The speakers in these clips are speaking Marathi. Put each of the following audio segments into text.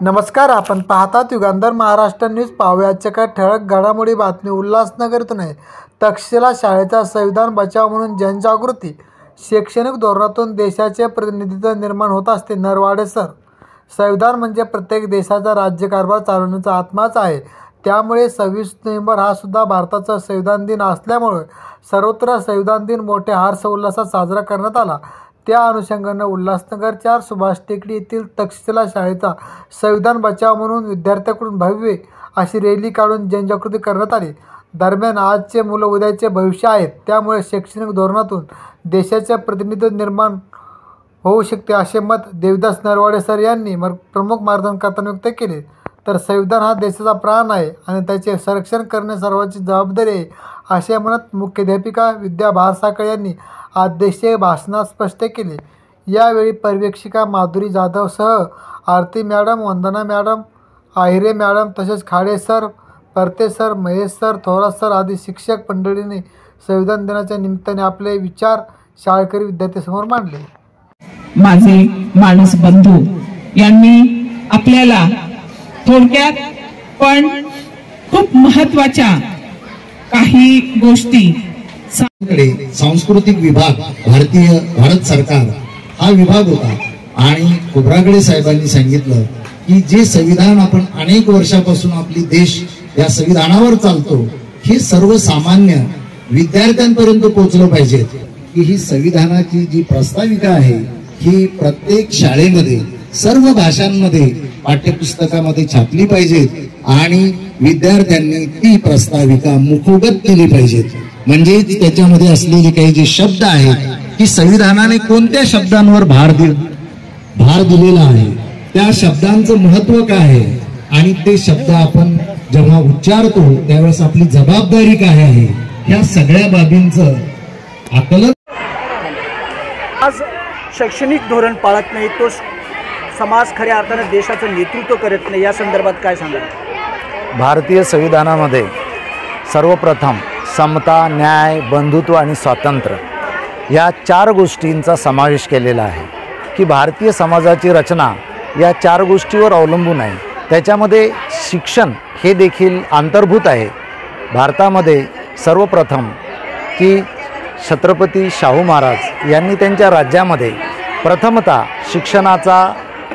नमस्कार, आपण पाहतात युगांधर महाराष्ट्र न्यूज. पाहुयाच्या काही ठळक घडामोडी बातमी. उल्हासनगरीतून आहे. तक्षशिला शाळेचा संविधान बचाव म्हणून जनजागृती. शैक्षणिक धोरणातून देशाचे प्रतिनिधित्व निर्माण होत असते. नरवाडे सर. संविधान म्हणजे प्रत्येक देशाचा राज्यकारभार चालवण्याचा आत्माच आहे. त्यामुळे 26 नोव्हेंबर हा सुद्धा भारताचा संविधान दिन असल्यामुळे सर्वत्र संविधान दिन मोठ्या हर्षोल्लासात साजरा करण्यात आला. त्या अनुषंगाने उल्हासनगर 4 सुभाष टेकडी येथील तक्षशिला शाळेचा संविधान बचाव म्हणून विद्यार्थ्यांकडून भव्य अशी रॅली काढून जनजागृती करण्यात आली. दरम्यान आजचे मुलं उद्याचे भविष्य आहेत, त्यामुळे शैक्षणिक धोरणातून देशाचे प्रतिनिधित्व निर्माण होऊ शकते असे मत देवदास नरवाडे सर यांनी प्रमुख मार्गदर्शन करताना व्यक्त केले. तर संविधान हा देशाचा प्राण आहे आणि त्याचे संरक्षण करणे सर्वांची जबाबदारी आहे असे म्हणत मुख्याध्यापिका विद्या भारसाखळे यांनी अध्यक्षीय भाषणात स्पष्ट केले. यावेळी पर्यवेक्षिका माधुरी जाधवसह आरती मॅडम, वंदना मॅडम, आहिरे मॅडम तसेच खाडे सर, परते sir, Mahesh sir, Thorat sir आदी शिक्षक मंडळींनी संविधान दिनाच्या निमित्ताने आपले विचार शाळकरी विद्यार्थ्यांसमोर मांडले. माझे माणूस बंधू यांनी आपल्याला थोडक्यात पण खूप महत्त्वाच्या काही गोष्टी सांस्कृतिक विभाग भारत सरकार हा विभाग होता आणि खोब्रागडे साहेबांनी सांगितलं की जे संविधान आपण अनेक वर्षापासून आपली देश या संविधानावर चालतो हे सर्वसामान्य विद्यार्थ्यांपर्यंत पोहोचलं पाहिजे की ही संविधानाची जी प्रास्ताविका आहे ही प्रत्येक शाळेमध्ये सर्व भाषांमध्ये पाठ्यपुस्तकामध्ये छापली पाहिजे आणि विद्यार्थ्यांनी ती प्रास्ताविका मुखोगत केली पाहिजे. म्हणजे त्याच्यामध्ये असलेले काही जे शब्द आहेत की संविधानाने कोणत्या शब्दांवर भार दिलेला आहे, त्या शब्दांचं महत्व काय आहे आणि ते शब्द आपण जेव्हा उच्चारतो त्यावेळेस आपली जबाबदारी काय आहे, या सगळ्या बाबींचं आकलन. आज शैक्षणिक धोरण पाळत नाही, तो समाज खऱ्या अर्थाने देशाचं नेतृत्व करत नाही, या संदर्भात काय सांगाल? भारतीय संविधानामध्ये सर्वप्रथम समता, न्याय, बंधुत्व आणि स्वातंत्र्य या 4 गोष्टींचा समावेश केलेला आहे की भारतीय समाजाची रचना या 4 गोष्टीवर अवलंबून आहे. त्याच्यामध्ये शिक्षण हे देखील अंतर्भूत आहे. भारतामध्ये सर्वप्रथम की छत्रपती शाहू महाराज यांनी त्यांच्या राज्यामध्ये प्रथमतः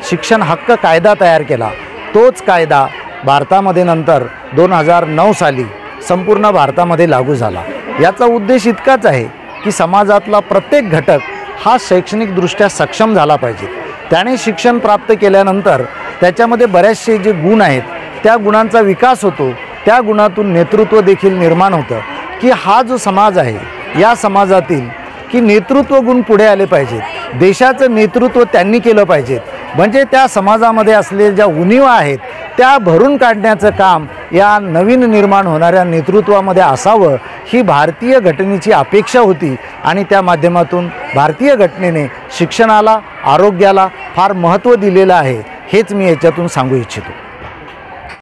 शिक्षण हक्क कायदा तयार केला. तोच कायदा भारतामध्ये नंतर 2009 साली संपूर्ण भारतामध्ये लागू झाला. याचा उद्देश इतकाच आहे की समाजातला प्रत्येक घटक हा शैक्षणिकदृष्ट्या सक्षम झाला पाहिजे. त्याने शिक्षण प्राप्त केल्यानंतर त्याच्यामध्ये बरेचसे जे गुण आहेत त्या गुणांचा विकास होतो. त्या गुणातून नेतृत्व देखील निर्माण होतं की हा जो समाज आहे या समाजातील की नेतृत्व गुण पुढे आले पाहिजेत. देशाचं नेतृत्व त्यांनी केलं पाहिजे. म्हणजे त्या समाजामध्ये असलेल्या ज्या उणिवा आहेत त्या भरून काढण्याचं काम या नवीन निर्माण होणाऱ्या नेतृत्वामध्ये असावं ही भारतीय घटनेची अपेक्षा होती आणि त्या माध्यमातून भारतीय घटनेने शिक्षणाला, आरोग्याला फार महत्त्व दिलेलं आहे हेच मी याच्यातून सांगू इच्छितो.